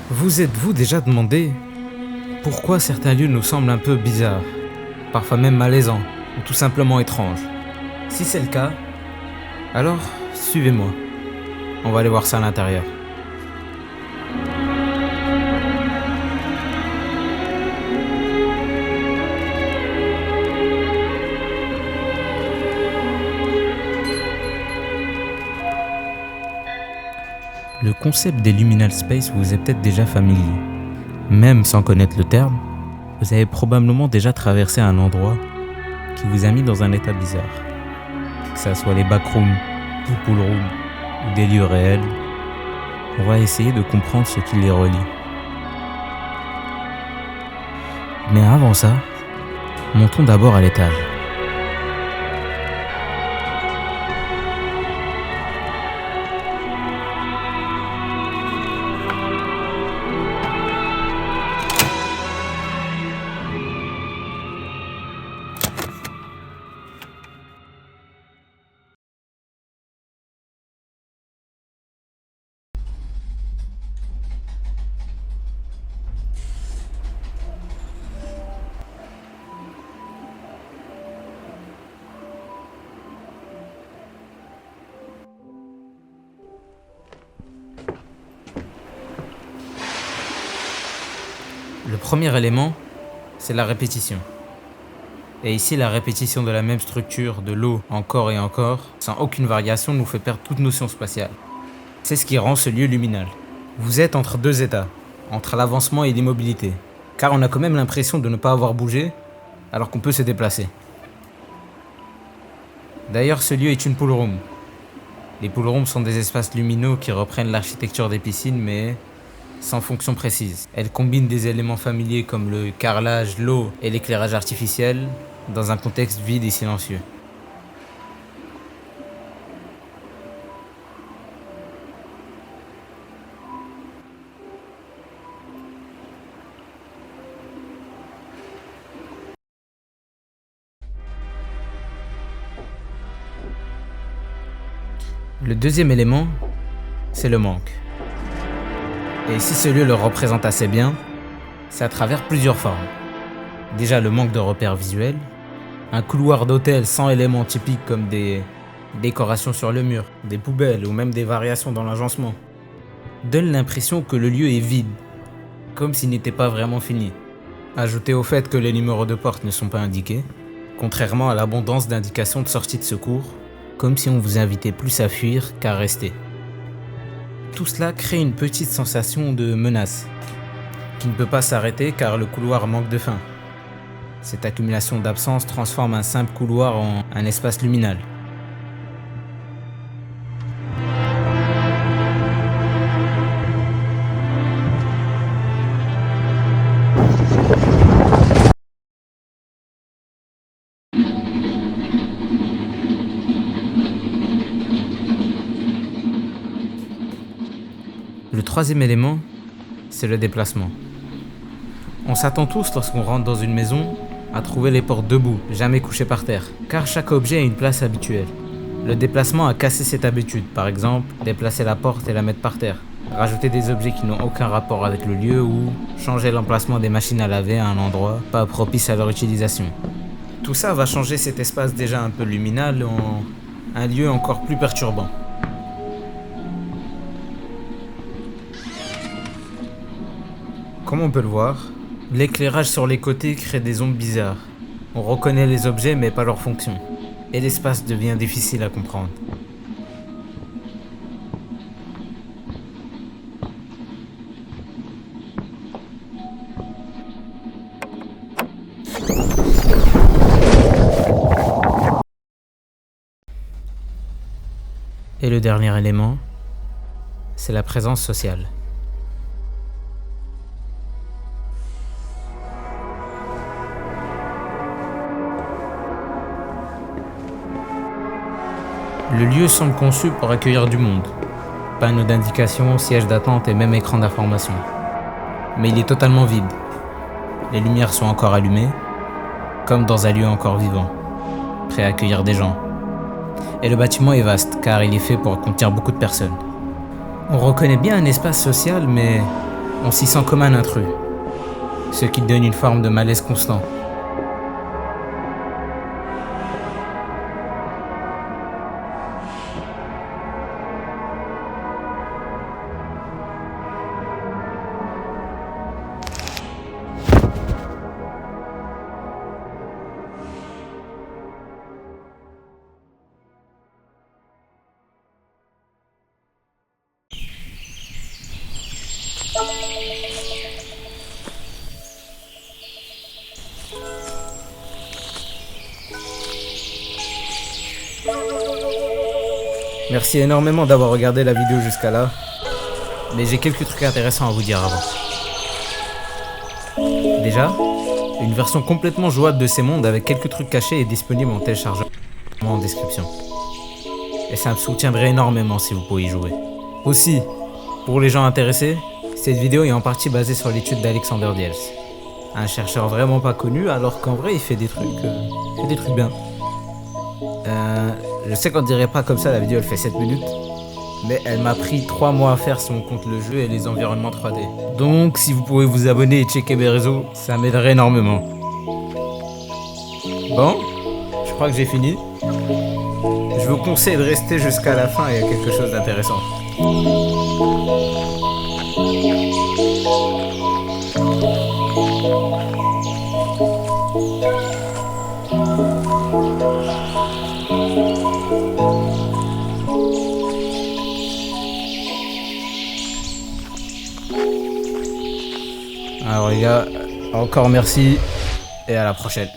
Vous êtes-vous déjà demandé pourquoi certains lieux nous semblent un peu bizarres, parfois même malaisants, ou tout simplement étranges? Si c'est le cas, alors suivez-moi, on va aller voir ça à l'intérieur. Le concept des liminal space vous est peut-être déjà familier. Même sans connaître le terme, vous avez probablement déjà traversé un endroit qui vous a mis dans un état bizarre. Que ça soit les backrooms, les pool rooms ou des lieux réels, on va essayer de comprendre ce qui les relie. Mais avant ça, montons d'abord à l'étage. Le premier élément, c'est la répétition. Et ici, la répétition de la même structure, de l'eau, encore et encore, sans aucune variation, nous fait perdre toute notion spatiale. C'est ce qui rend ce lieu luminal. Vous êtes entre deux états, entre l'avancement et l'immobilité, car on a quand même l'impression de ne pas avoir bougé, alors qu'on peut se déplacer. D'ailleurs, ce lieu est une pool room. Les pool rooms sont des espaces lumineux qui reprennent l'architecture des piscines, mais sans fonction précise. Elles combinent des éléments familiers comme le carrelage, l'eau et l'éclairage artificiel dans un contexte vide et silencieux. Le deuxième élément, c'est le manque. Et si ce lieu le représente assez bien, c'est à travers plusieurs formes. Déjà le manque de repères visuels, un couloir d'hôtel sans éléments typiques comme des décorations sur le mur, des poubelles ou même des variations dans l'agencement, donne l'impression que le lieu est vide, comme s'il n'était pas vraiment fini. Ajoutez au fait que les numéros de porte ne sont pas indiqués, contrairement à l'abondance d'indications de sortie de secours, comme si on vous invitait plus à fuir qu'à rester. Tout cela crée une petite sensation de menace, qui ne peut pas s'arrêter car le couloir manque de fin. Cette accumulation d'absence transforme un simple couloir en un espace luminal. Le troisième élément, c'est le déplacement. On s'attend tous lorsqu'on rentre dans une maison à trouver les portes debout, jamais couchées par terre, car chaque objet a une place habituelle. Le déplacement a cassé cette habitude, par exemple, déplacer la porte et la mettre par terre, rajouter des objets qui n'ont aucun rapport avec le lieu ou changer l'emplacement des machines à laver à un endroit pas propice à leur utilisation. Tout ça va changer cet espace déjà un peu luminal en un lieu encore plus perturbant. Comme on peut le voir, l'éclairage sur les côtés crée des ombres bizarres. On reconnaît les objets mais pas leur fonction. Et l'espace devient difficile à comprendre. Et le dernier élément, c'est la présence sociale. Le lieu semble conçu pour accueillir du monde. Panneaux d'indication, sièges d'attente et même écran d'information. Mais il est totalement vide. Les lumières sont encore allumées, comme dans un lieu encore vivant, prêt à accueillir des gens. Et le bâtiment est vaste, car il est fait pour contenir beaucoup de personnes. On reconnaît bien un espace social, mais On s'y sent comme un intrus, ce qui donne une forme de malaise constant. Merci énormément d'avoir regardé la vidéo jusqu'à là, mais j'ai quelques trucs intéressants à vous dire avant. Déjà, une version complètement jouable de ces mondes avec quelques trucs cachés est disponible en téléchargement en description. Et ça me soutiendrait énormément si vous pouvez y jouer. Aussi, pour les gens intéressés, cette vidéo est en partie basée sur l'étude d'Alexander Diels, un chercheur vraiment pas connu alors qu'en vrai il fait des trucs bien. Je sais qu'on dirait pas comme ça, la vidéo elle fait 7 minutes, mais elle m'a pris 3 mois à faire si on compte le jeu et les environnements 3D. Donc si vous pouvez vous abonner et checker mes réseaux, ça m'aiderait énormément. Bon, je crois que j'ai fini. Je vous conseille de rester jusqu'à la fin, il y a quelque chose d'intéressant. Alors les gars, encore merci et à la prochaine.